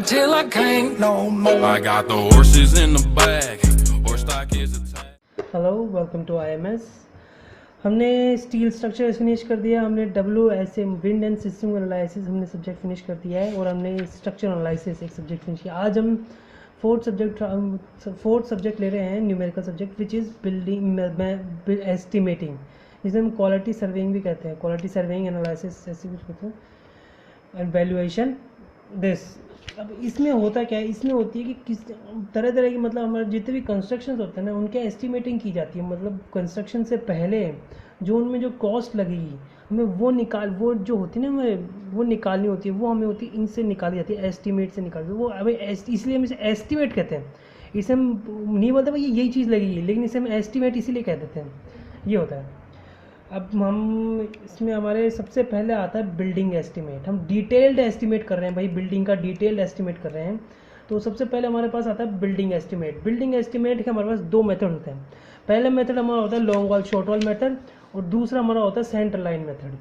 till I can't no more. I got the horses in the back, horse stock is attached. Hello welcome to IMS। हमने steel structure finish कर दिया, हमने WSA wind and system analysis हमने subject finish कर दिया है, और हमने स्ट्रक्चर एनालिसिस एक सब्जेक्ट फिनिश किया। आज हम फोर्थ सब्जेक्ट ले रहे हैं, numerical subject, which is building estimating, जिसे हम क्वालिटी सर्वेइंग भी कहते हैं, क्वालिटी सर्वेइंग एनालिसिस ऐसे कुछ कहते हैं, एंड वैल्यूएशन दिस। अब इसमें होता क्या है, इसमें होती है कि किस तरह तरह की, मतलब हमारे जितने भी कंस्ट्रक्शंस होते हैं ना, उनके एस्टिमेटिंग की जाती है। मतलब कंस्ट्रक्शन से पहले जो उनमें जो कॉस्ट लगेगी, हमें वो जो होती है ना, हमें वो निकालनी होती है, वो हमें होती है, इनसे निकाली जाती है, एस्टिमेट से निकालती है वो हमें। इसलिए हम इसे एस्टिमेट कहते हैं। इसे हम नहीं बोलते भाई यही चीज़ लगेगी, लेकिन इसे हम एस्टिमेट इसीलिए कह देते हैं, ये होता है। अब हम इसमें हमारे सबसे पहले आता है बिल्डिंग एस्टिमेट। हम डिटेल्ड एस्टिमेट कर रहे हैं भाई, बिल्डिंग का डिटेल्ड एस्टिमेट कर रहे हैं, तो सबसे पहले हमारे पास आता है बिल्डिंग एस्टिमेट। बिल्डिंग एस्टिमेट के हमारे पास दो मेथड होते हैं। पहला मेथड हमारा होता है long wall short wall method, और दूसरा हमारा होता है सेंटर लाइन मेथड।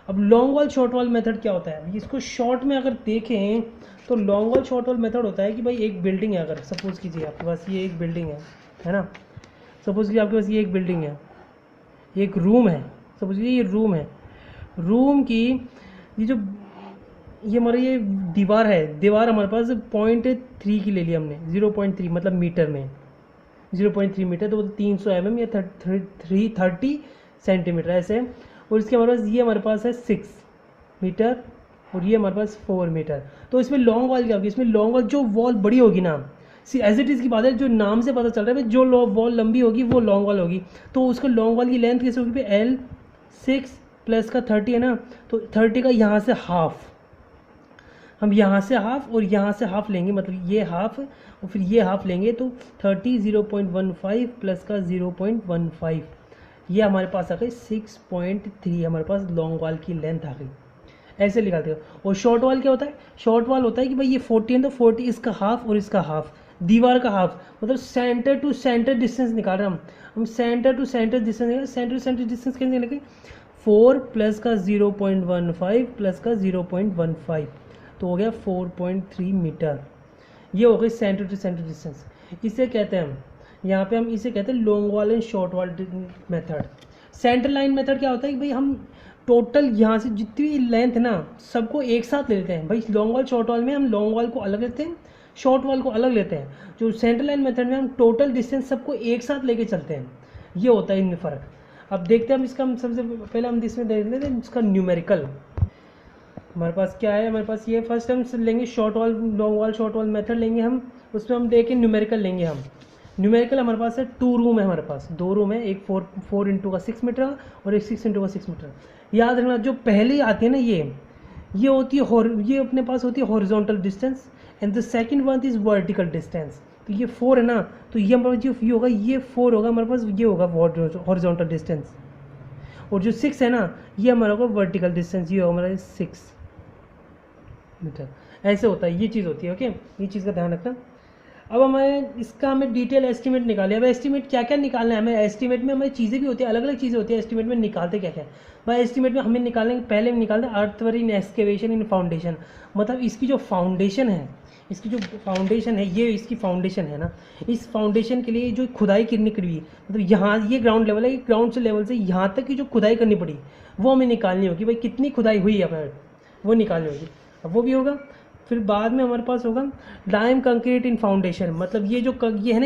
अब long wall short wall method क्या होता है, इसको शॉर्ट में अगर देखें तो long wall short wall method होता है कि भाई एक बिल्डिंग है, अगर सपोज कीजिए आपके पास ये एक बिल्डिंग है ना, सपोज कीजिए आपके पास ये एक बिल्डिंग है, एक रूम है, सपोज ये रूम है, रूम की ये हमारा ये दीवार है, दीवार हमारे पास 0.3 की ले लिया हमने, 0.3 मतलब मीटर में 0.3 मीटर, तो 300 mm या 330 सेंटीमीटर ऐसे है। और इसके हमारे पास है 6 मीटर, और ये हमारे पास 4 मीटर। तो इसमें लॉन्ग वॉल क्या होगी, इसमें लॉन्ग वॉल जो वॉल बड़ी होगी ना, एज इट इज़ की बात है, जो नाम से पता चल रहा है, जो वॉल लंबी होगी वो लॉन्ग वॉल होगी। तो उसको लॉन्ग वॉल की लेंथ कैसे होगी भाई, L6 प्लस का 30 है ना, तो 30 का यहाँ से हाफ, हम यहाँ से हाफ और यहाँ से हाफ लेंगे, मतलब ये हाफ और फिर ये हाफ लेंगे, तो 30 0.15 प्लस का 0.15, ये हमारे पास आ गई 6.3, हमारे पास लॉन्ग वॉल की लेंथ आ गई। ऐसे निकालते हो। और शॉर्ट वॉल क्या होता है, शॉर्ट वॉल होता है कि भाई ये 40 है तो 40 इसका हाफ और इसका हाफ, दीवार का हाफ, मतलब सेंटर टू सेंटर डिस्टेंस निकाल रहे हैं हम centre to centre distance, centre to centre distance कैसे निकालेंगे, 4 प्लस का 0.15 प्लस का 0.15, तो हो गया 4.3 मीटर। ये हो गई सेंटर टू सेंटर डिस्टेंस। इसे कहते हैं हम, यहाँ पे हम इसे कहते हैं long wall and short wall method. Centre line method क्या होता है कि भाई हम टोटल यहाँ से जितनी लेंथ है ना, सबको एक साथ ले लेते हैं भाई। लॉन्ग वॉल शॉर्ट वॉल में हम लॉन्ग वॉल को अलग लेते हैं, शॉर्ट वॉल को अलग लेते हैं। जो सेंटर लाइन मेथड में हम टोटल डिस्टेंस सबको एक साथ लेके चलते हैं, ये होता है इनमें फ़र्क। अब देखते हैं हम इसका, हम सबसे पहले हम इसमें देख लेते हैं इसका न्यूमेरिकल। हमारे पास क्या है, हमारे पास ये फर्स्ट हम लेंगे short wall, long wall short wall method लेंगे हम, उसमें हम देखें न्यूमेरिकल लेंगे हम। न्यूमेरिकल हमारे पास है 2 रूम है, हमारे पास 2 रूम है, एक 4 इंटू का 6 मीटर और एक 6 इंटू का 6 मीटर। याद रखना जो पहले आती है ना, ये होती है, ये अपने पास होती है horizontal distance, and the second one is vertical distance. तो ये 4 है ना, तो ये हमारे पास जो ये होगा, ये 4 होगा हमारे पास, ये होगा हॉरिजॉन्टल डिस्टेंस। और जो 6 है ना, ये हमारा होगा वर्टिकल डिस्टेंस, ये होगा हमारा 6 मीटर। ऐसे होता है, ये चीज़ होती है। ओके, ये चीज़ का ध्यान रखना। अब हमें डिटेल एस्टिमेट निकाले। अब एस्टिमेट क्या क्या निकालना है हमें, एस्टिमेट में हमें चीज़ें भी होती है, अलग अलग चीज़ें होती है एस्टिमेट में। निकालते क्या क्या भाई, एस्टिमेट में हमें निकालने पहले निकालते हैं अर्थवर्क इन एक्सकेवेशन इन फाउंडेशन। मतलब इसकी जो फाउंडेशन है, ये इसकी फाउंडेशन है ना, इस फाउंडेशन के लिए जो खुदाई करनी पड़ी, मतलब यहाँ ये ग्राउंड लेवल है, ग्राउंड से लेवल से यहाँ तक की जो खुदाई करनी पड़ी, वो हमें निकालनी होगी भाई, कितनी खुदाई हुई है हमें, वो निकालनी होगी। अब वो भी होगा। फिर बाद में हमारे पास होगा लाइम कंक्रीट इन फाउंडेशन। मतलब ये है ना,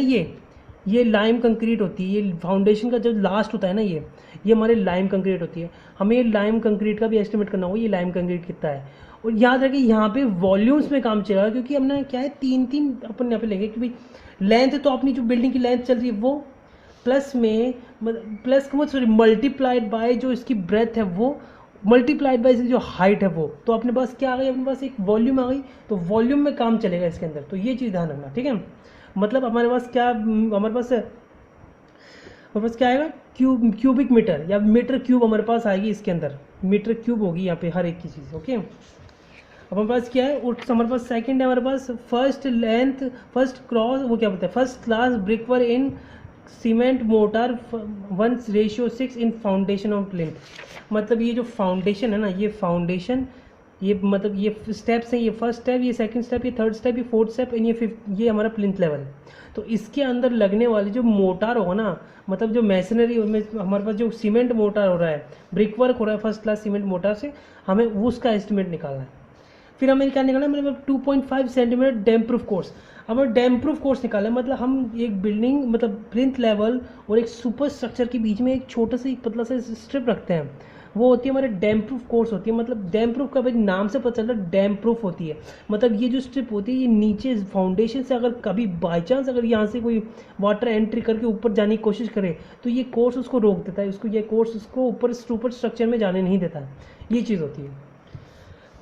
ये लाइम कंक्रीट होती है, ये फाउंडेशन का जो लास्ट होता है ना, ये हमारे लाइम कंक्रीट होती है। हमें लाइम कंक्रीट का भी एस्टिमेट करना होगा, ये लाइम कंक्रीट कितना है। और याद रखें यहाँ पे वॉल्यूम्स में काम चलेगा, क्योंकि हमने क्या है 3 अपन यहाँ पे लेंगे कि भाई लेंथ तो अपनी जो बिल्डिंग की लेंथ चल रही है वो, मल्टीप्लाइड बाय जो इसकी ब्रेथ है वो, मल्टीप्लाइड बाय जो हाइट है वो, तो अपने पास क्या आ गई, अपने पास एक वॉल्यूम आ गई, तो वॉल्यूम में काम चलेगा इसके अंदर। तो ये चीज़ ध्यान रखना, ठीक है। मतलब हमारे पास क्या आएगा, क्यूबिक मीटर या मीटर क्यूब हमारे पास आएगी इसके अंदर, मीटर क्यूब होगी यहाँ पे हर एक की चीज़। ओके, अब हमारे पास क्या है, हमारे पास सेकंड है, हमारे पास first class brickwork in cement mortar 1:6 in foundation of plinth. मतलब ये जो फाउंडेशन है ना, ये फाउंडेशन ये मतलब ये स्टेप्स हैं, ये फर्स्ट स्टेप, ये सेकंड स्टेप, ये थर्ड स्टेप, ये फोर्थ स्टेप एंड ये फिफ्थ, ये हमारा प्लिंथ लेवल है। तो इसके अंदर लगने वाली जो मोटार होगा ना, मतलब जो मैसनरी में हमारे पास जो सीमेंट मोटार हो रहा है, ब्रिक वर्क हो रहा है फर्स्ट क्लास सीमेंट मोटार से, हमें उसका एस्टिमेट निकालना है। फिर हमें क्या निकालना है, मतलब 2.5 सेंटीमीटर डैम प्रूफ कोर्स। हमें डैम प्रूफ कोर्स निकालना है, मतलब हम एक बिल्डिंग मतलब प्लिंथ लेवल और एक सुपर स्ट्रक्चर के बीच में एक छोटा सा एक पतला सा स्ट्रिप रखते हैं, वो होती है हमारे डैम प्रूफ कोर्स होती है। मतलब डैम प्रूफ का भाई नाम से पता चल रहा है डैम प्रूफ होती है। मतलब ये जो स्ट्रिप होती है ये नीचे फाउंडेशन से अगर कभी बाई चांस अगर यहाँ से कोई वाटर एंट्री करके ऊपर जाने की कोशिश करे तो ये कोर्स उसको रोक देता है, उसको ये कोर्स उसको ऊपर सुपर स्ट्रक्चर में जाने नहीं देता है, ये चीज़ होती है।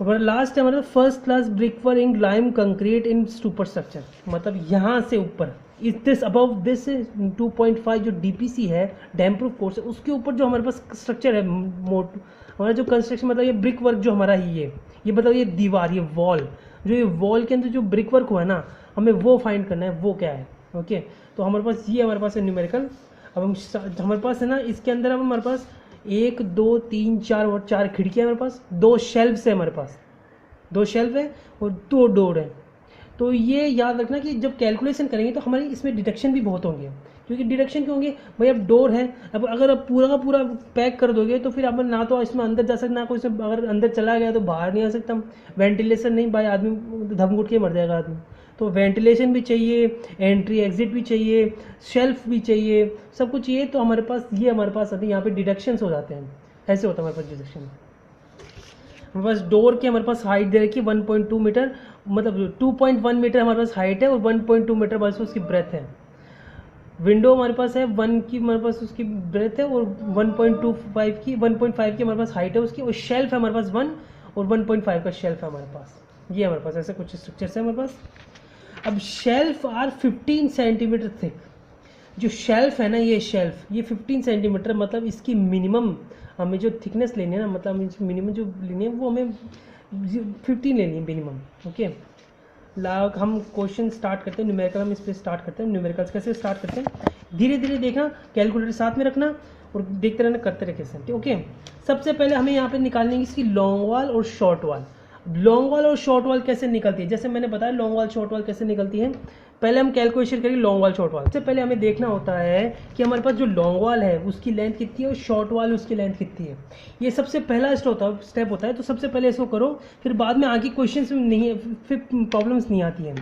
और लास्ट है मतलब first class brick work in lime concrete in super structure, मतलब यहाँ से ऊपर इस दिस अबव दिस 2.5 जो डीपीसी है डैम प्रूफ कोर्स है, उसके ऊपर जो हमारे पास स्ट्रक्चर है हमारा जो कंस्ट्रक्शन, मतलब ये ब्रिक वर्क जो हमारा ही ये मतलब ये दीवार, ये वॉल, जो ये वॉल के अंदर जो ब्रिक वर्क हुआ है ना, हमें वो फाइंड करना है वो क्या है। ओके, तो हमारे पास ये हमारे पास है न्यूमेरिकल। अब हम हमारे पास है ना इसके अंदर अब हमारे पास 1 2 3 4 और 4 खिड़कियाँ हमारे पास, 2 शेल्फ्स है हमारे पास, 2 शेल्फ है और 2 डोर है। तो ये याद रखना कि जब कैलकुलेशन करेंगे तो हमारे इसमें डिडक्शन भी बहुत होंगे, क्योंकि डिडक्शन क्यों होंगे भाई, अब डोर है, अब अगर आप पूरा का पूरा पैक कर दोगे तो फिर आप ना तो इसमें अंदर जा सकते, ना कोई इसमें अगर अंदर चला गया तो बाहर नहीं आ सकता, वेंटिलेशन नहीं भाई, आदमी धम घुट के मर जाएगा आदमी। तो वेंटिलेशन भी चाहिए, एंट्री एग्जिट भी चाहिए, शेल्फ भी चाहिए, सब कुछ चाहिए। तो हमारे पास ये हमारे पास अभी यहाँ पे डिडक्शंस हो जाते हैं, ऐसे होता है हमारे पास डिडक्शन। हमारे पास डोर की हमारे पास हाइट दे रखी है 1.2 मीटर, मतलब 2.1 मीटर हमारे पास हाइट है और 1.2 मीटर हमारे पास उसकी ब्रेथ है। विंडो हमारे पास है 1 की हमारे पास उसकी ब्रेथ है और 1.25 की 1.5 की हमारे पास हाइट है उसकी, और शेल्फ है हमारे पास 1 और 1.5 का शेल्फ है हमारे पास। ये हमारे पास ऐसे कुछ स्ट्रक्चर्स है हमारे पास। अब शेल्फ आर 15 सेंटीमीटर थिक, जो शेल्फ है ना ये शेल्फ ये 15 सेंटीमीटर, मतलब इसकी मिनिमम हमें जो थिकनेस लेनी है ना, मतलब हमें मिनिमम जो लेनी है वो हमें 15 लेनी है मिनिमम। ओके, हम क्वेश्चन स्टार्ट करते हैं, न्यूमेरिकल हम इस पर स्टार्ट करते हैं। न्यूमेरिकल्स कैसे स्टार्ट करते हैं, धीरे धीरे देखना, कैलकुलेटर साथ में रखना और देखते रहना, करते रहे कैसे। ओके, सबसे पहले हमें यहाँ पे निकालनी है इसकी लॉन्ग वॉल और शॉर्ट वॉल। लॉन्ग वॉल और शॉर्ट वॉल कैसे निकलती है, जैसे मैंने बताया लॉन्ग वॉल शॉर्ट वॉल कैसे निकलती है। पहले हम कैलकुलेशन करेंगे लॉन्ग वॉल शॉर्ट वॉल। सबसे पहले हमें देखना होता है कि हमारे पास जो लॉन्ग वॉल है उसकी लेंथ कितनी है और शॉर्ट वॉल उसकी लेंथ कितनी है। ये सबसे पहला स्टेप होता है, तो सबसे पहले इसको करो, फिर बाद में आगे क्वेश्चन नहीं है, फिर प्रॉब्लम्स नहीं आती है।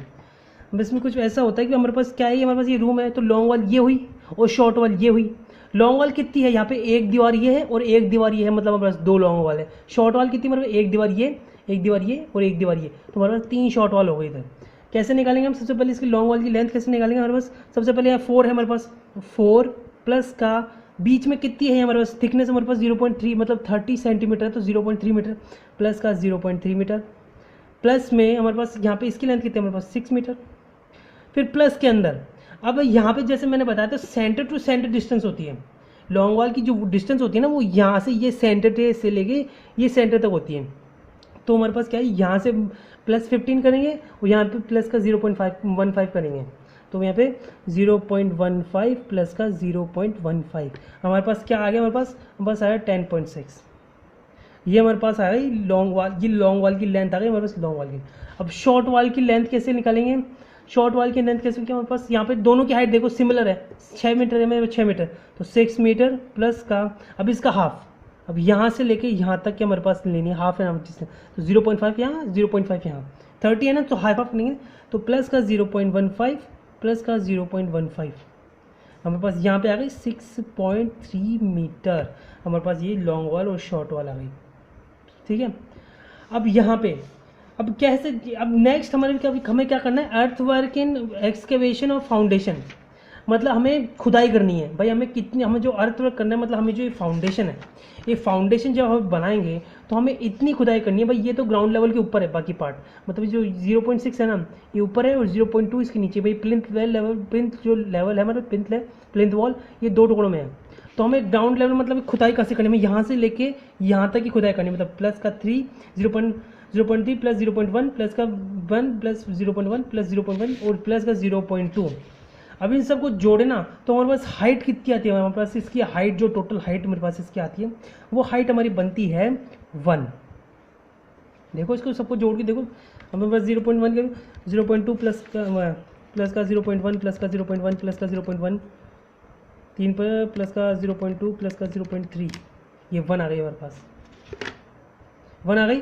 बस में कुछ ऐसा होता है कि हमारे पास क्या है, हमारे पास ये रूम है, तो लॉन्ग वॉल ये हुई और शॉर्ट वॉल ये हुई। लॉन्ग वॉल कितनी है, यहाँ पे एक दीवार ये है और एक दीवार ये है, मतलब हमारे पास 2 लॉन्ग वॉल है। शॉर्ट वॉल कितनी, मतलब एक दीवार ये, एक दीवार ये और एक दीवार ये, तो हमारे पास 3 शॉर्ट वॉल हो गई इधर। कैसे निकालेंगे हम, सबसे पहले इसकी लॉन्ग वॉल की लेंथ कैसे निकालेंगे हमारे पास, सबसे पहले यहाँ 4 है हमारे पास, 4 प्लस का बीच में कितनी है हमारे पास थिकनेस, हमारे पास 0.3 मतलब 30 सेंटीमीटर है, तो 0.3 मीटर प्लस का 0.3 मीटर, प्लस में हमारे पास यहाँ पे इसकी लेंथ कितनी है हमारे पास 6 मीटर, फिर प्लस के अंदर। अब यहाँ पे जैसे मैंने बताया था सेंटर टू सेंटर डिस्टेंस होती है, लॉन्ग वॉल की जो डिस्टेंस होती है ना वो यहाँ से ये सेंटर से लेके ये सेंटर तक होती है। तो हमारे पास क्या है, यहाँ से प्लस 15 करेंगे और यहाँ पे प्लस का 0.15 करेंगे, तो यहाँ पे 0.15 प्लस का 0.15 हमारे पास क्या आ गया, हमारे पास आया 10.6। ये हमारे पास आ गई लॉन्ग वॉल, ये लॉन्ग वॉल की लेंथ आ गई हमारे पास लॉन्ग वॉल की। अब शॉर्ट वॉल की लेंथ कैसे निकालेंगे, शॉर्ट वॉल की लेंथ कैसे, क्या हमारे पास यहाँ पे दोनों की हाइट देखो सिमिलर है, 6 मीटर है मेरे 6 मीटर, तो 6 मीटर प्लस का अब इसका हाफ, अब यहाँ से लेके यहाँ तक के हमारे पास लेनी है, हाफ है ना जिससे, तो 0.5 यहाँ 0.5 यहाँ 30 है ना, तो हाफ नहीं है, तो प्लस का 0.15 प्लस का 0.15 हमारे पास यहाँ पे आ गई 6.3 मीटर हमारे पास ये लॉन्ग वॉल और शॉर्ट वॉल आ गई। ठीक है, अब यहाँ पे अब कैसे, अब नेक्स्ट हमें क्या करना है, अर्थ वर्क इन एक्सकेवेशन और फाउंडेशन, मतलब हमें खुदाई करनी है भाई, हमें जो अर्थ वर्क करना है, मतलब हमें जो ये फाउंडेशन है, ये फाउंडेशन जब हम बनाएंगे तो हमें इतनी खुदाई करनी है भाई, ये तो ग्राउंड लेवल के ऊपर है बाकी पार्ट, मतलब जो 0.6 है ना ये ऊपर है और 0.2 इसके नीचे, भाई प्लिंथ जो लेवल है मतलब प्लिंथ वॉल ये 2 टुकड़ों में है। तो हमें ग्राउंड लेवल मतलब खुदाई कैसे करनी है, यहाँ से लेके यहाँ तक की खुदाई करनी है, मतलब प्लस का 3 0.3 प्लस 0.1 प्लस का 1 प्लस 0.1 प्लस 0.1 और प्लस का 0.2। अब इन सबको जोड़े ना तो हमारे पास हाइट कितनी आती है, हमारे पास इसकी हाइट जो टोटल हाइट मेरे पास इसकी आती है वो हाइट हमारी बनती है 1। देखो इसको सबको जोड़ के देखो, हमें बस 0.1 करूँ, 0.2 प्लस का 0.1 प्लस का 0.1 प्लस का 0.1, 3 पर प्लस का 0.2 प्लस का 0.3, ये 1 आ गई हमारे पास, 1 आ गई।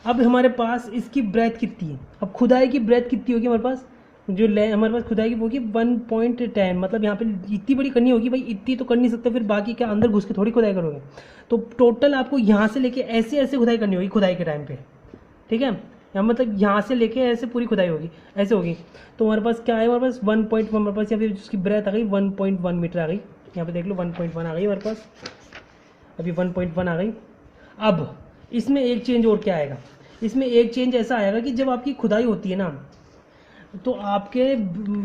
अब हमारे पास इसकी ब्रेथ कितनी है, अब खुदाई की ब्रेथ कितनी होगी हमारे पास, जो हमारे पास खुदाई की होगी 1.10, मतलब यहाँ पे इतनी बड़ी करनी होगी भाई, इतनी तो कर नहीं सकते, फिर बाकी क्या अंदर घुस के थोड़ी खुदाई करोगे, तो टोटल आपको यहाँ से लेके ऐसे ऐसे खुदाई करनी होगी खुदाई के टाइम पे, ठीक है, या मतलब यहाँ से लेके ऐसे पूरी खुदाई होगी, ऐसे होगी। तो हमारे पास क्या है, हमारे पास 1.1, हमारे पास यहाँ पे उसकी ब्रेथ आ गई 1.1 मीटर आ गई, यहाँ पे देख लो 1.1 आ गई हमारे पास, अभी 1.1 आ गई। अब इसमें एक चेंज और क्या आएगा, इसमें एक चेंज ऐसा आएगा कि जब आपकी खुदाई होती है ना, तो आपके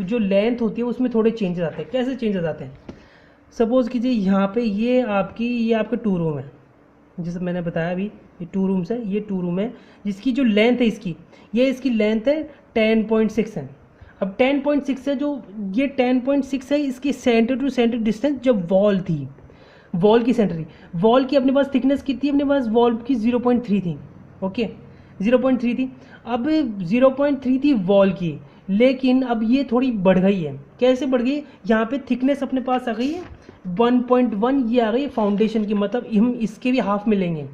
जो लेंथ होती है उसमें थोड़े चेंजेस आते हैं। कैसे चेंजेस आते हैं, सपोज़ कीजिए यहाँ पे ये आपके 2 रूम है, जैसे मैंने बताया अभी, ये 2 रूम्स है, ये 2 रूम है, जिसकी जो लेंथ है इसकी लेंथ है 10.6 है। अब 10.6 है, जो ये 10.6 है, इसकी सेंटर टू सेंटर डिस्टेंस जब वॉल थी, वॉल की सेंटर थी, वॉल की अपने पास थिकनेस कितनी, अपने पास वॉल की 0.3 थी, ओके 0.3 थी। अब 0.3 थी वॉल की, लेकिन अब ये थोड़ी बढ़ गई है। कैसे बढ़ गई, यहाँ पे थिकनेस अपने पास आ गई है 1.1, ये आ गई है फाउंडेशन की, मतलब हम इसके भी हाफ में लेंगे,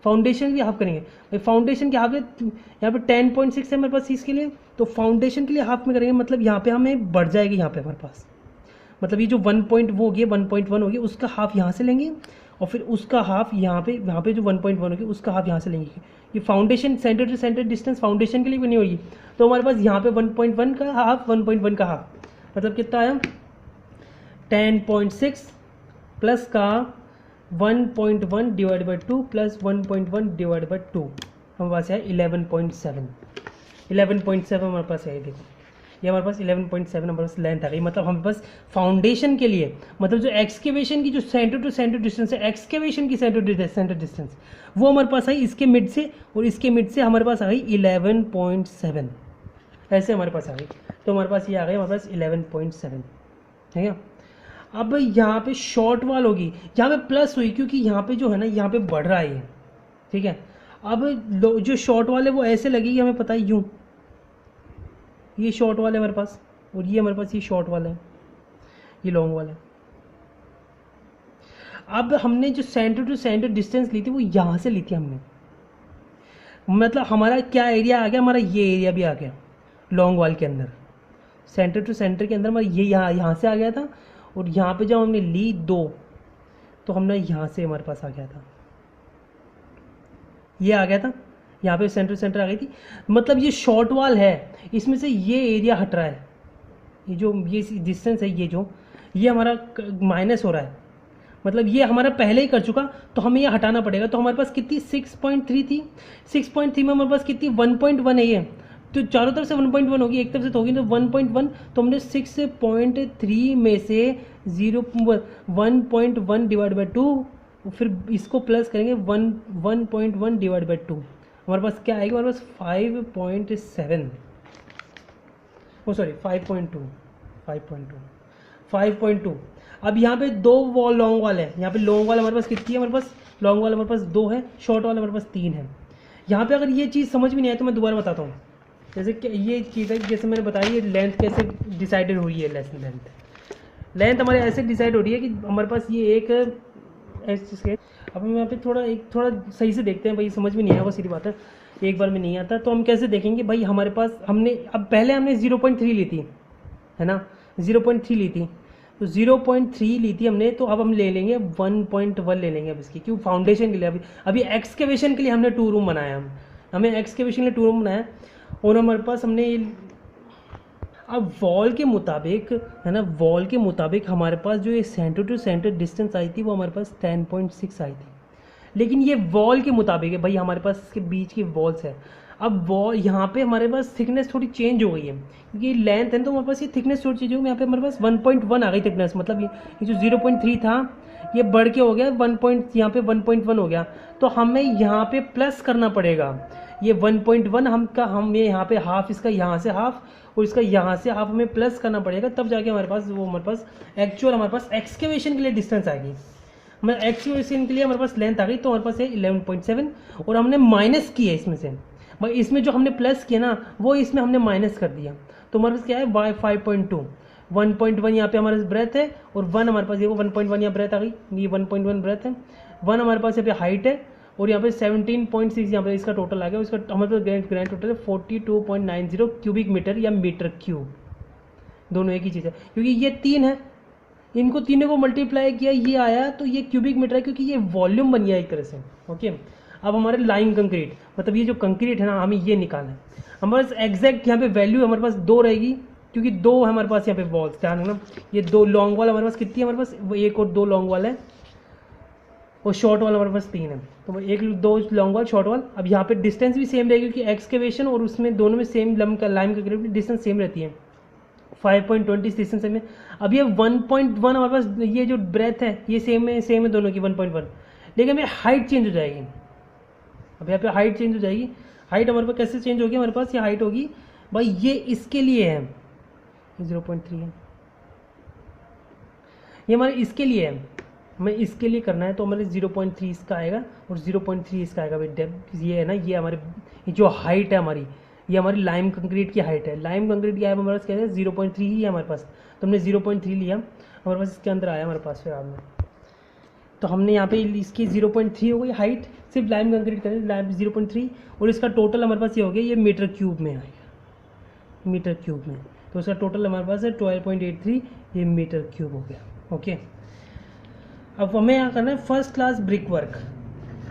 फाउंडेशन भी हाफ करेंगे भाई, फाउंडेशन के हाफ यहाँ पे 10.6 है हमारे पास इसके लिए, तो फाउंडेशन के लिए हाफ में करेंगे, मतलब यहाँ पे हमें बढ़ जाएगी यहाँ पे हमारे पास, मतलब ये जो 1.1 होगी उसका हाफ यहाँ से लेंगे, और फिर उसका हाफ यहाँ पे जो 1.1 होगी उसका हाफ यहाँ से लेंगे। ये foundation centre to centre distance foundation के लिए बनी होगी, तो हमारे पास यहाँ पे 1.1 का हाफ, 1.1 का हाफ, मतलब कितना आया 10.6 प्लस का 1.1 divide by 2 plus 1.1 divide by 2, हमारे पास है 11.7 हमारे पास है। देखो ये हमारे पास 11.7 हमारे पास लेंथ आ गई, मतलब हमारे पास फाउंडेशन के लिए, मतलब जो एक्सकेवेशन की जो सेंटर टू सेंटर डिस्टेंस है, एक्सकेवेशन की सेंटर टू डिस्टेंस वो हमारे पास आई इसके मिड से, और इसके मिड से हमारे पास आ गई 11.7, ऐसे हमारे पास आ गई। तो हमारे पास ये आ गई हमारे पास 11.7, ठीक है। अब यहाँ पे शॉर्ट वाल होगी, यहाँ पे प्लस हुई क्योंकि यहाँ पे जो है ना, यहाँ पे बढ़ रहा है, ठीक है। अब जो शॉर्ट वाल है वो ऐसे लगेगी, हमें पता है यूँ, ये शॉर्ट वाला है हमारे पास, और ये हमारे पास ये शॉर्ट वाला है, ये लॉन्ग वाला है। अब हमने जो सेंटर टू सेंटर डिस्टेंस ली थी वो यहाँ से ली थी हमने, मतलब हमारा क्या एरिया आ गया, हमारा ये एरिया भी आ गया लॉन्ग वाल के अंदर, सेंटर टू सेंटर के अंदर हमारा ये यहाँ से आ गया था, और यहाँ पे जब हमने ली 2 तो हमने यहाँ से हमारे पास आ गया था, ये आ गया था, यहाँ पे सेंटर सेंटर आ गई थी, मतलब ये शॉर्ट वाल है, इसमें से ये एरिया हट रहा है, ये जो ये डिस्टेंस है, ये हमारा माइनस हो रहा है, मतलब ये हमारा पहले ही कर चुका, तो हमें ये हटाना पड़ेगा। तो हमारे पास कितनी 6.3 थी, 6.3 में हमारे पास कितनी 1.1 है, ये तो चारों तरफ से 1.1 होगी, एक तरफ से तो होगी, तो 1.1, तो हमने 6.3 में से 1.1 डिवाइड बाई 2, फिर इसको प्लस करेंगे 1.1 डिवाइड बाई 2, हमारे पास क्या आएगा, हमारे पास 5.7, ओ सॉरी 5.2। अब यहाँ पे 2 वॉल लॉन्ग वाल है, यहाँ पे लॉन्ग वाल हमारे पास कितनी है, हमारे पास लॉन्ग वाल हमारे पास 2 है, शॉर्ट वाल हमारे पास 3 है। यहाँ पे अगर ये चीज़ समझ में नहीं आए तो मैं दोबारा बताता हूँ, जैसे कि ये चीज़ है, जैसे मैंने बताया ये लेंथ कैसे डिसाइडेड हो रही है, लेंथ हमारे ऐसे डिसाइड हो रही है कि हमारे पास ये एक ऐसे, अब हम यहाँ पे थोड़ा सही से देखते हैं भाई, समझ में नहीं आया वो सीधी बात है, एक बार में नहीं आता, तो हम कैसे देखेंगे भाई, हमारे पास पहले हमने 0.3 ली थी, है ना, 0.3 ली थी, तो 0.3 ली थी हमने, तो अब हम ले लेंगे 1.1 ले लेंगे अब इसकी, क्यों, फाउंडेशन के लिए, अभी एक्सकेवेशन के लिए हमने 2 रूम बनाया, हमें एक्सकेवेशन के लिए 2 रूम बनाया, और हमारे पास हमने अब वॉल के मुताबिक, है ना, वॉल के मुताबिक हमारे पास जो ये सेंटर टू सेंटर डिस्टेंस आई थी वो हमारे पास 10.6 आई थी, लेकिन ये वॉल के मुताबिक है भाई, हमारे पास इसके बीच की वॉल्स है। अब वॉल यहाँ पे हमारे पास थिकनेस थोड़ी चेंज हो गई है, क्योंकि लेंथ है तो हमारे पास ये थिकनेस थोड़ी चेंज हो गई, यहाँ पे हमारे पास 1.1 आ गई थिकनेस, मतलब ये जो 0.3 था ये बढ़ के हो गया 1 पे 1.1 हो गया, तो हमें यहाँ पे प्लस करना पड़ेगा, ये 1.1 हम ये यहाँ पे हाफ, इसका यहाँ से हाफ और इसका यहाँ से हाफ हमें प्लस करना पड़ेगा, तब जाके हमारे पास एक्चुअल हमारे पास एक्सकेवेशन के लिए डिस्टेंस आएगी। हमारे एक्सकेवेशन के लिए हमारे पास लेंथ आ गई, तो हमारे पास है 11.7, और हमने माइनस की है इसमें से, भाई इसमें जो हमने प्लस किया ना वो इसमें हमने माइनस कर दिया, तो हमारे पास क्या है y 5.2, 1.1 यहाँ पे हमारे पास ब्रेथ है और 1 हमारे पास, देखो 1.1 यहाँ ब्रेथ आ गई, ये 1.1 ब्रेथ है, 1 हमारे पास यहाँ पे हाइट है और यहाँ पे 17.6 यहाँ पे इसका टोटल आ गया, उसका हमारे पास ग्रैंड टोटल है 42.90 क्यूबिक मीटर या मीटर क्यूब, दोनों एक ही चीज़ है क्योंकि ये 3 है, इनको तीनों को मल्टीप्लाई किया ये आया तो ये क्यूबिक मीटर है क्योंकि ये वॉल्यूम बन गया एक तरह से। ओके, अब हमारे लाइम कंक्रीट मतलब ये जो कंक्रीट है ना हमें ये निकालना है, हमारे पास एग्जैक्ट यहाँ पे वैल्यू हमारे पास 2 रहेगी क्योंकि 2 है हमारे पास यहाँ पे वॉल्स, ध्यान रखना ये 2 लॉन्ग वॉल हमारे पास कितनी है, हमारे पास वो 1 और 2 लॉन्ग वॉल है और शॉर्ट वॉल हमारे पास 3 है, तो 1 2 लॉन्ग वॉल शॉर्ट वॉल। अब यहाँ पे डिस्टेंस भी सेम रहेगी क्योंकि एक्सकेवेशन और उसमें दोनों में same lime concrete distance same रहती है, 5.20 डिस्टेंस में। अब ये 1.1 हमारे पास ये जो ब्रेथ है ये सेम है दोनों की 1.1, लेकिन हमें हाइट चेंज हो जाएगी, अब यहाँ पे हाइट चेंज हो जाएगी, हाइट हमारे पास कैसे चेंज होगी, हमारे पास ये हाइट होगी भाई ये इसके लिए है 0.3 है, ये हमारे इसके लिए है, हमें इसके लिए करना है तो हमारे 0.3 इसका आएगा और 0.3 इसका आएगा भाई डेप्थ, ये है ना ये हमारे जो हाइट है हमारी, ये हमारी लाइम कंक्रीट की हाइट है, लाइम कंक्रीट की हाइट हमारे पास क्या है 0.3 ही है हमारे पास, तो हमने 0.3 लिया हमारे पास, इसके अंदर आया हमारे पास फिर आपने, तो हमने यहाँ पे इसकी 0.3 हो गई हाइट, सिर्फ लाइम कंक्रीट करें लाइम 0.3 और इसका टोटल हमारे पास ये हो गया, ये मीटर क्यूब में आएगा, मीटर क्यूब में, तो इसका टोटल हमारे पास है 12.83, ये मीटर क्यूब हो गया। ओके, अब हमें यहाँ करना है first class brick work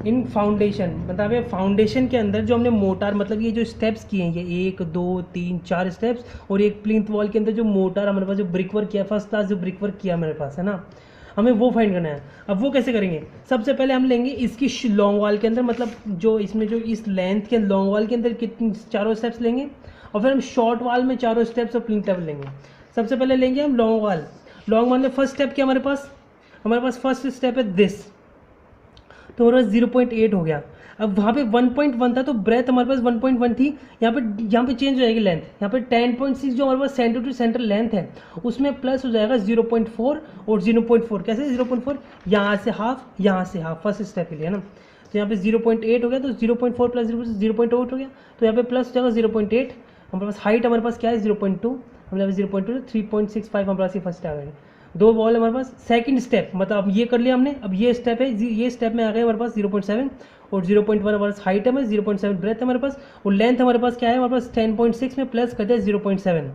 in foundation, मतलब फाउंडेशन के अंदर जो हमने मोटार मतलब ये जो स्टेप्स किए हैं ये 1 2 3 4 स्टेप्स और एक प्लिंथ वॉल के अंदर जो मोटार हमारे पास जो ब्रिक वर्क किया फर्स्ट क्लास जो ब्रिक वर्क किया मेरे पास है ना, हमें वो फाइंड करना है। अब वो कैसे करेंगे, सबसे पहले हम लेंगे इसकी लॉन्ग वॉल के अंदर मतलब जो इसमें जो इस लेंथ के लॉन्ग वॉल के अंदर कितनी 4 स्टेप्स लेंगे और फिर हम शॉर्ट वॉल में 4 स्टेप्स और प्लिंथ लेवल लेंगे। सबसे पहले लेंगे हम लॉन्ग वॉल, लॉन्ग वॉल में फर्स्ट स्टेप क्या हमारे पास फर्स्ट स्टेप है दिस, तो हमारे पास 0.8 हो गया। अब वहाँ पे 1.1 था तो ब्रेथ हमारे पास 1.1 थी, यहाँ पे चेंज हो जाएगी लेंथ, यहाँ पे 10.6 जो हमारे पास सेंटर टू सेंटर लेंथ है उसमें प्लस हो जाएगा 0.4 और 0.4 कैसे 0.4 यहाँ से हाफ फर्स्ट स्टेप के लिए है ना, तो यहाँ पे 0.8 हो गया तो 0.4 प्लस 0.8 हो गया, तो यहाँ पे प्लस हो जाएगा 0.8। हमारे पास हाइट हमारे पास क्या है 0.2, हमारे पास 0.2 3.65 हमारे पास ये फर्स्ट आ गया। 2 बॉल हमारे पास सेकंड स्टेप मतलब अब ये कर लिया हमने, अब ये स्टेप है ये स्टेप में आ गया हमारे पास 0.7 और 0.1 हमारे पास हाइट है, 0.7 ब्रेथ है हमारे पास और लेंथ हमारे पास क्या है हमारे पास 10.6 में प्लस कर दिया 0.7,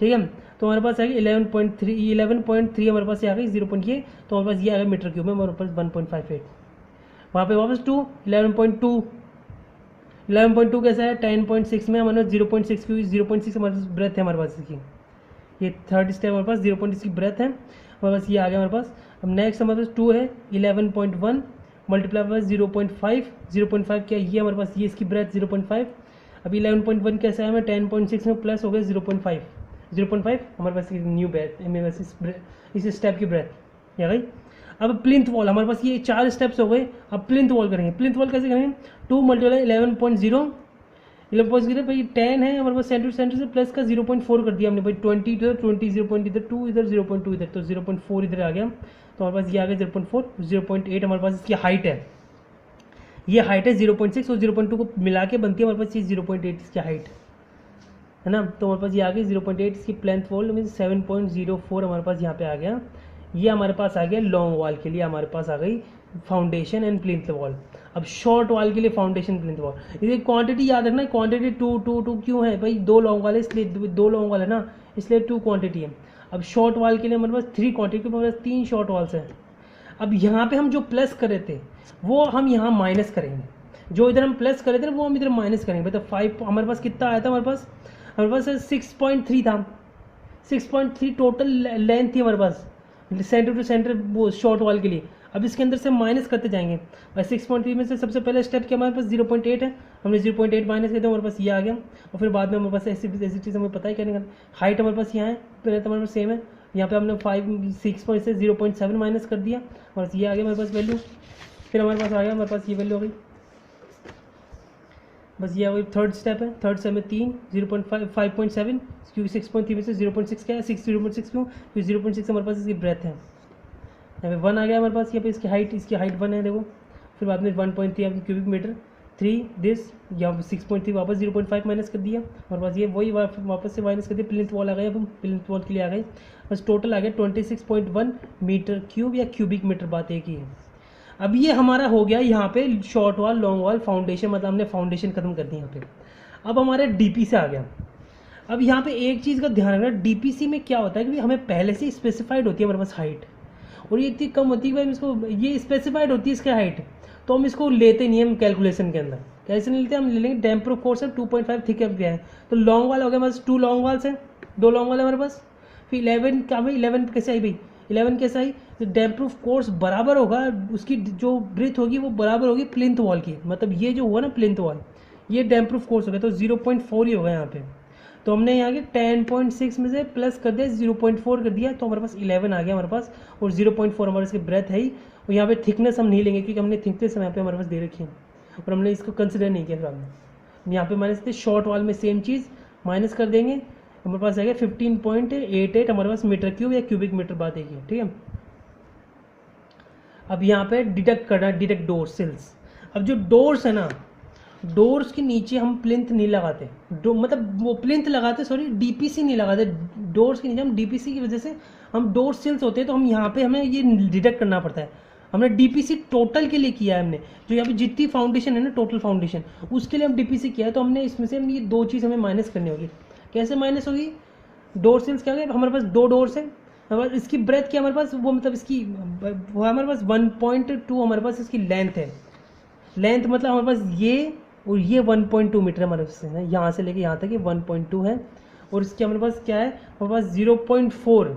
ठीक है, तो हमारे पास आ गई 11.3 हमारे पास ये आ गई 0. ये तो हमारे पास ये आ गया मीटर क्यूब में हमारे पास 1.58, वहाँ पे वापस 2 11.2 कैसा है 10.6 में हमारे पास 0.6 क्योंकि 0.6 हमारे पास ब्रेथ है हमारे पास इसकी, ये थर्ड स्टेप हमारे पास 0.6 की ब्रेथ है हमारे पास, ये आ गया हमारे पास। अब नेक्स्ट हमारे पास 2 है 11.1 मल्टीप्लाई पास 0.5 क्या ये हमारे पास ये इसकी ब्रेथ 0.5, अभी 11.1 कैसा है हमें 10.6 में प्लस हो गया 0.5 हमारे पास न्यू ब्रेथ मेरे पास इस स्टेप की ब्रेथ या गई। अब प्लिंथ वॉल हमारे पास ये 4 स्टेप्स हो गए, अब प्लिंथ वॉल करेंगे, प्लिंथ वॉल कैसे करेंगे 2 मल्टीप्लाई 11.0 भाई 10 है हमारे पास सेंटर से प्लस का 0.4 कर दिया हमने भाई 20 इधर 20 0. इधर 2 इधर 0.2 इधर तो 0.4 इधर आ गया, तो हमारे पास ये आ गया 0.8 हमारे पास इसकी हाइट है, ये हाइट है 0.6 और 0.2 को मिला के बनती है हमारे पास ये 0.8 इसकी हाइट है ना, तो हमारे पास ये आ गई 0.8 इसकी प्लेंथ वॉल मीन 7.04 हमारे पास यहाँ पे आ गया, ये हमारे पास आ गया लॉन्ग वॉल के लिए हमारे पास आ गई फाउंडेशन एंड प्लिंथ वॉल। अब शॉर्ट वॉल के लिए फाउंडेशन प्लिंथ वॉल, ये क्वांटिटी याद रखना, क्वांटिटी 2 क्यों है भाई 2 लॉन्ग वॉल है इसलिए 2 लॉन्ग वॉल है ना इसलिए 2 क्वांटिटी है। अब शॉर्ट वॉल के लिए हमारे पास 3 क्वांटिटी हमारे पास 3 शॉर्ट वॉल्स हैं। अब यहाँ पे हम जो प्लस कर रहे थे वो हम यहाँ माइनस करेंगे, जो इधर हम प्लस कर रहे थे वो हम इधर माइनस करेंगे, मतलब 5 हमारे पास कितना आया था हमारे पास 6.3 था, 6.3 टोटल लेंथ थी हमारे पास सेंटर टू सेंटर वो शॉर्ट वॉल के लिए। अब इसके अंदर से माइनस करते जाएंगे और 6.3 में से सबसे पहले स्टेप क्या हमारे पास 0.8 है, हमने 0.8 माइनस कर दिया हमारे पास ये आ गया, और फिर बाद में हमारे पास ऐसी चीज़ हमें पता है क्या निकालना, हाइट हमारे पास यहाँ है पहले तो हमारे पास सेम है, यहाँ पे हमने 6 से 0.7 माइनस कर दिया और ये आ गया हमारे पास वैल्यू, फिर हमारे पास आ गया हमारे पास ये वैल्यू हो गई, बस ये थर्ड स्टेप है, थर्ड स्टेप में 3 5.7 क्योंकि 6.3 में से 0.6 क्या है 0.6 क्यों क्योंकि 0.6 हमारे पास इसकी ब्रेथ है, यहाँ पे 1 आ गया हमारे पास, यहाँ पे इसकी हाइट 1 है देखो, फिर बाद में 1.3 आपकी क्यूबिक मीटर, 3 दिस, या 6.3 वापस 0.5 माइनस कर दिया हमारे पास, ये वही वापस से माइनस कर दिया, प्लिंथ वॉल आ गए, अब हम प्लिंथ वॉल के लिए आ गए, बस टोटल आ गया 26.1 मीटर क्यूब या क्यूबिक मीटर, बात एक ही है। अब ये हमारा हो गया यहाँ पे short wall long wall foundation, मतलब हमने फाउंडेशन खत्म कर दी यहाँ पे। अब हमारे डीपी से आ गया। अब यहाँ पे एक चीज़ का ध्यान रखना, डीपीसी में क्या होता है कि हमें पहले से स्पेसिफाइड होती है हमारे पास हाइट, और ये इतनी कम होती है कि भाई इसको, ये स्पेसिफाइड होती है इसकी हाइट, तो हम इसको लेते नहीं हम कैलकुलेशन के अंदर, कैसे नहीं लेते, हम ले लेंगे डैम प्रूफ कोर्स है 2.5 थिक है, तो लॉन्ग वाला हो गया हमारे पास, 2 लॉन्ग वाल्स हैं, 2 लॉन्ग वाले हमारे पास। फिर 11 क्या भाई, 11 कैसे आई भाई, 11 कैसे आई, तो डैम प्रूफ कोर्स बराबर होगा, उसकी जो ब्रीथ होगी वो बराबर होगी प्लिंथ वॉल की, मतलब ये जो हुआ ना प्लिंथ वॉल, ये डैम प्रूफ कोर्स हो गया, तो 0.4 ही होगा यहाँ पे। तो हमने यहाँ के 10.6 में से प्लस कर दिया 0.4 कर दिया, तो हमारे पास 11 आ गया हमारे पास, और 0.4 हमारे इसकी ब्रेथ है ही, और यहाँ पे थिकनेस हम नहीं लेंगे क्योंकि हमने थिकनेस यहाँ पे हमारे पास दे रखी है और हमने इसको कंसिडर नहीं किया। फिर हमने यहाँ पे माइनस थे, शॉर्ट वॉल में सेम चीज़ माइनस कर देंगे, हमारे पास आएगा 15.88 हमारे पास मीटर क्यूब या क्यूबिक मीटर, बात एक ही है, ठीक है। अब यहाँ पे डिडक्ट करना, डिडक्ट डोर सिल्स। अब जो डोर्स है ना, डोर्स के नीचे हम प्लिंथ नहीं लगाते, मतलब वो प्लिंथ लगाते, सॉरी डीपीसी नहीं लगाते, डोर्स के नीचे हम डीपीसी की वजह से हम डोर सिल्स होते हैं, तो हम यहाँ पे हमें ये डिडक्ट करना पड़ता है। हमने डीपीसी टोटल के लिए किया है, हमने जो यहाँ पे जितनी फाउंडेशन है ना, टोटल फाउंडेशन, उसके लिए हम डीपीसी किया है, तो हमने इसमें से ये 2 चीज़ हमें माइनस करनी होगी। कैसे माइनस होगी, डोर सिल्स क्या है, हमारे पास 2 डोर्स हैं, हमारे पास इसकी ब्रेथ क्या हमारे पास, वो मतलब इसकी वो हमारे पास 1.2 हमारे पास इसकी लेंथ है, लेंथ मतलब हमारे पास ये और ये 1.2 मीटर हमारे पास है, यहाँ से लेके यहाँ तक ये 1.2 है, और इसके हमारे पास क्या है, हमारे पास 0.4,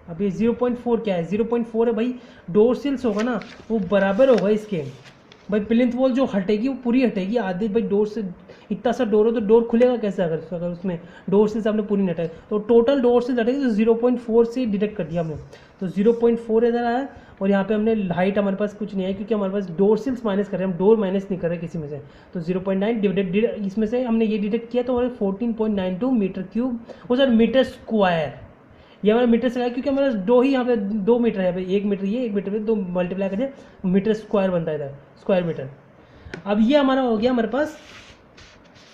अब ये 0.4 क्या है, 0.4 है भाई, डोर सिल्स होगा ना वो बराबर होगा इसके, भाई प्लिंथ वॉल जो हटेगी वो पूरी हटेगी, आधे भाई डोर से, इतना सा डोर हो तो डोर खुलेगा कैसे, अगर उसमें डोर सिल्स आपने पूरी नहीं हटाई, तो टोटल डोर सिल्स हटेगी, तो 0.4 से डिडक्ट कर दिया हमने, तो 0.4 इधर आया, और यहाँ पे हमने हाइट हमारे पास कुछ नहीं है क्योंकि हमारे पास डोर सिल्स माइनस कर रहे हैं, हम डोर माइनस नहीं कर रहे किसी में से, तो 0.9 डिवाइडेड, इसमें से हमने ये डिडक्ट किया तो हमारे 14.92 मीटर क्यूब, वो सर मीटर स्क्वायर, ये हमारा मीटर स्क्वायर, क्योंकि हमारे पास 2 ही यहाँ पे 2 मीटर है भाई, 1 मीटर ये 1 मीटर में 2 मल्टीप्लाई करिए, मीटर स्क्वायर बनता है इधर, स्क्वायर मीटर। अब ये हमारा हो गया हमारे पास,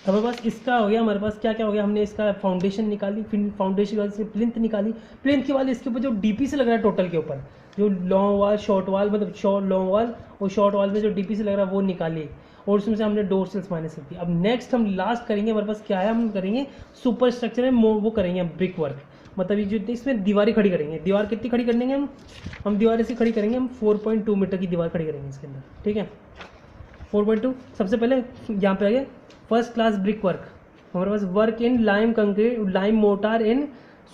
हमारे पास इसका हो गया, हमारे पास क्या क्या हो गया, हमने इसका फाउंडेशन निकाली, फिर फाउंडेशन के बाद से प्लिंथ निकाली, प्लिंथ के बाद इसके ऊपर जो डीपी से लग रहा है टोटल के ऊपर, जो लॉन्ग वॉल शॉर्ट वॉल, मतलब शॉर्ट लॉन्ग वॉल और शॉर्ट वॉल में जो डीपी से लग रहा है वो निकाली, और उसमें से हमने डोर सिल्स माइनस कर दी। अब नेक्स्ट हम लास्ट करेंगे, हमारे पास क्या है, हम करेंगे सुपर स्ट्रक्चर में वो करेंगे ब्रिक वर्क, मतलब ये जो इसमें दीवारें खड़ी करेंगे, दीवार कितनी खड़ी कर देंगे हम दीवार ऐसी खड़ी करेंगे, हम 4.2 मीटर की दीवार खड़ी करेंगे इसके अंदर, ठीक है। 4.2 सबसे पहले यहाँ पे आ गया फर्स्ट क्लास ब्रिक वर्क, हमारे पास work in lime concrete, lime mortar in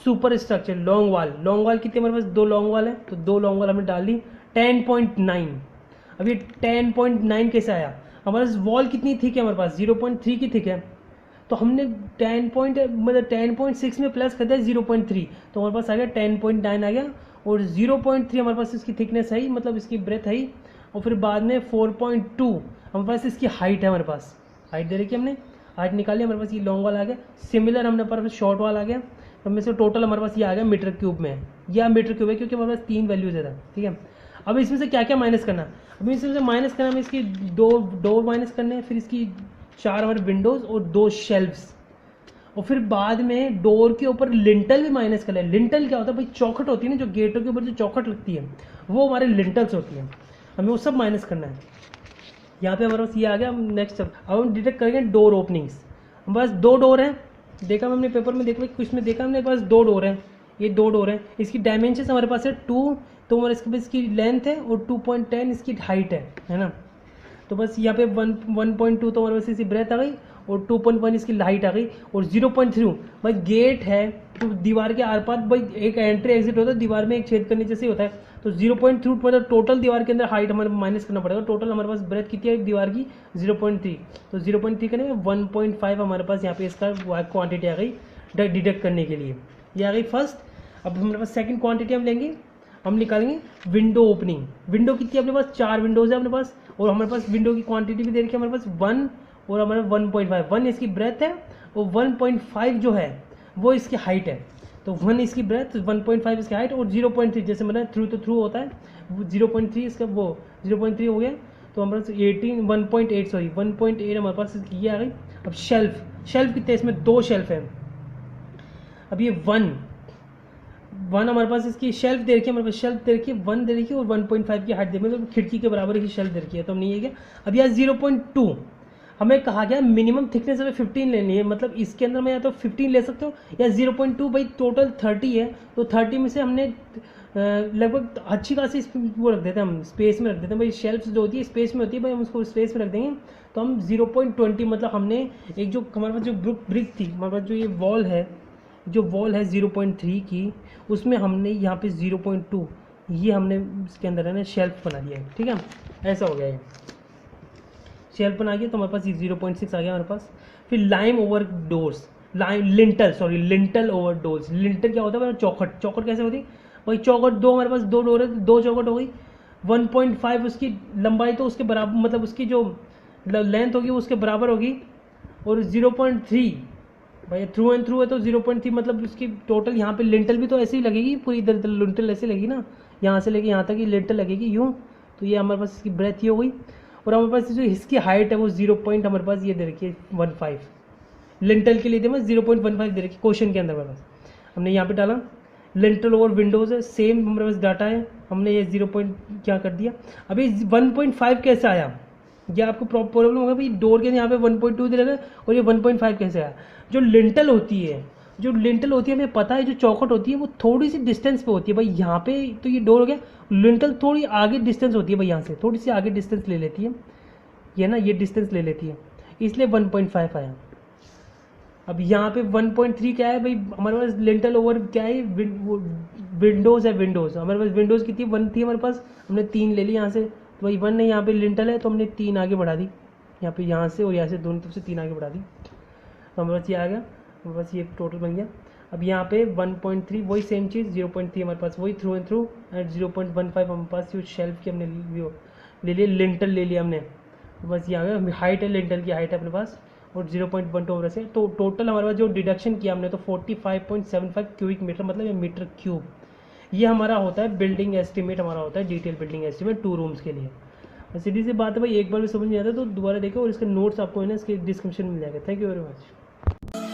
super structure, long wall कितने हमारे पास 2 लॉन्ग वॉल है, तो 2 लॉन्ग वॉल हमने डाल दी 10.9। अब ये 10.9 कैसे आया, हमारे पास वॉल कितनी थिक है, हमारे पास 0.3 की थिक है, तो हमने 10.6 में प्लस कर दिया 0.3, तो हमारे पास आ गया 10.9 आ गया, और 0.3 हमारे पास इसकी थिकनेस है, मतलब इसकी ब्रेथ है, और फिर बाद में 4.2 हमारे पास इसकी हाइट है, हमारे पास हाइट दे रखी हमने, हाइट निकाली, हमारे पास ये लॉन्ग वाल आ गया, सिमिलर हमने पर शॉर्ट वाल आ गया, तो हमें से टोटल हमारे पास ये आ गया मीटर क्यूब में, यह मीटर क्यूब है क्योंकि हमारे पास 3 वैल्यूज है, ठीक है। अब इसमें से क्या क्या माइनस करना, अब इसमें से माइनस करना, हमें इसकी 2 डोर माइनस करने हैं, फिर इसकी 4 हमारे विंडोज और 2 शेल्व्स, और फिर बाद में डोर के ऊपर लिंटल भी माइनस कर लें। लिंटल क्या होता है भाई, चौखट होती है ना, जो गेटों के ऊपर जो चौखट लगती है वो हमारे लिंटल्स होती है, हमें वो सब माइनस करना है। यहाँ पे हमारे पास ये आ गया। नेक्स्ट अब हम डिटेक्ट करेंगे डोर ओपनिंग्स। हमारे पास 2 डोर हैं, देखा हमने पेपर में, देखो कुछ में देखा हमने, पास 2 डोर हैं, ये 2 डोर हैं, इसकी डायमेंशन हमारे पास है 2, तो हमारे इसके पास इसकी लेंथ है और 2.10 इसकी हाइट है ना। तो बस यहाँ पे 1.2 तो हमारे पास इसकी ब्रेथ आ गई और 2.1 इसकी हाइट आ गई, और 0.3 भाई गेट है तो दीवार के आर पार भाई एक एंट्री एग्जिट होता है, दीवार में एक छेद करने जैसे होता है, तो 0.3 मतलब टोटल दीवार के अंदर हाइट हमारे माइनस करना पड़ेगा। टोटल हमारे पास ब्रेथ कितनी है दीवार की 0.3, तो 0.3 करने में 1.5 हमारे पास यहाँ पे इसका क्वांटिटी आ गई डिडक्ट करने के लिए, ये आ गई फर्स्ट। अब हमारे पास सेकंड क्वांटिटी हम लेंगे, हम निकालेंगे विंडो ओपनिंग। विंडो कितनी है अपने पास, 4 विंडोज है अपने पास, और हमारे पास विंडो की क्वांटिटी भी दे रखी है हमारे पास 1 और हमारे 1.5, 1 इसकी ब्रेथ है और 1.5 जो है वो इसकी हाइट है, तो 1 इसकी ब्रेथ 1.5 इसकी हाइट और 0.3 जैसे मतलब थ्रू तो थ्रू होता है 0.3 इसका वो 0.3 हो गया, तो हमारे पास 1.8 हमारे पास ये आ गई। अब शेल्फ कितने, इसमें 2 शेल्फ है। अब ये वन हमारे पास इसकी शेल्फ दे रखी है, हमारे पास शेल्फ दे रखी है 1 दे रखी है और 1.5 की हाइट दे रखी है, मतलब खिड़की के बराबर की शेल्फ दे रखी है। तो हमने ये किया। अब यहाँ 0.2 हमें कहा गया मिनिमम थिकनेस हमें 15 लेनी है, मतलब इसके अंदर मैं या तो 15 ले सकता हूँ या 0.2, भाई टोटल 30 है, तो 30 में से हमने लगभग अच्छी खासी वो रख देते हैं, हम स्पेस में रख देते हैं। भाई शेल्फ जो होती है स्पेस में होती है, भाई हम उसको स्पेस में रख देंगे। तो हम 0.20 मतलब हमने एक जो हमारे पास जो ब्रिक थी, हमारे पास जो ये वॉल है 0.3 की, उसमें हमने यहाँ पे 0.2 ये हमने इसके अंदर है ना शेल्फ बना दिया है। ठीक है, ऐसा हो गया है, शेल्फ बना गया। तो हमारे पास ये 0.6 आ गया हमारे पास। फिर लिंटल ओवर डोर्स। लिंटल क्या होता है, चौखट कैसे होती है भाई, चौखट 2 हमारे पास 2 डोर है, 2 चौखट हो गई। 1.5 उसकी लंबाई तो उसके बराबर, मतलब उसकी जो लेंथ होगी उसके बराबर होगी। और 0.3 भाई थ्रू एंड थ्रू है, तो 0.3 मतलब उसकी टोटल यहाँ पे लिंटल भी तो ऐसे ही लगेगी, पूरी इधर लिंटल ऐसे लगेगी ना, यहाँ से लेके यहाँ तक ही लिंटल लगेगी यूँ। तो ये हमारे पास इसकी ब्रेथ ही हो गई। और हमारे पास जो इसकी हाइट है वो 0 हमारे पास ये दे रखी है 15 लिंटल के लिए दे 0.15 दे रखी क्वेश्चन के अंदर हमारे पास। हमने यहाँ पे डाला लिंटल ओवर विंडोज़ है, सेम हमारे पास डाटा है, हमने ये 0 क्या कर दिया। अभी 1.5 कैसे आया, ये आपको प्रॉब्लम होगा भाई, डोर के यहाँ पे 1.2 दे रखा है और ये 1.5 कैसे आया। जो लिंटल होती है हमें पता है, जो चौखट होती है वो थोड़ी सी डिस्टेंस पे होती है भाई। यहाँ पे तो ये डोर हो गया, लिंटल थोड़ी आगे डिस्टेंस होती है भाई, यहाँ से थोड़ी सी आगे डिस्टेंस ले लेती है ये ना, ये डिस्टेंस ले लेती है, इसलिए 1.5 आया। अब यहाँ पे 1.3 क्या है भाई, हमारे पास लिंटल ओवर क्या है, विंडोज़ है। विंडोज़ हमारे पास विंडोज़ कितनी 1 थी हमारे पास, हमने 3 ले ली यहाँ से। तो भाई 1 नहीं, यहाँ पे लिंटल है तो हमने 3 आगे बढ़ा दी, यहाँ पे यहाँ से और यहाँ से दोनों तरफ से 3 आगे बढ़ा दी। तो हमारे पास ये आ गया, हमारे पास ये टोटल बन गया। अब यहाँ पे 1.3 वही सेम चीज़, 0.3 हमारे पास वही थ्रू एंड थ्रू, एंड 0.15 हमारे पास जो शेल्फ की हमने ले लिया, लिंटल ले लिया हमने। तो बस ये आ गया, हाइट है लिंटल की हाइट है अपने पास और 0.12 ओवर से। तो टोटल हमारे पास जो डिडक्शन किया हमने तो 45.75 क्यूबिक मीटर, मतलब ये मीटर क्यूब। ये हमारा होता है बिल्डिंग एस्टिमेट, हमारा होता है डिटेल बिल्डिंग एस्टिमेट 2 रूम्स के लिए। सीधी सी बात है भाई, एक बार भी समझ नहीं आता तो दोबारा देखो, और इसके नोट्स आपको है ना इसके डिस्क्रिप्शन में मिल जाएगा। Thank you very much.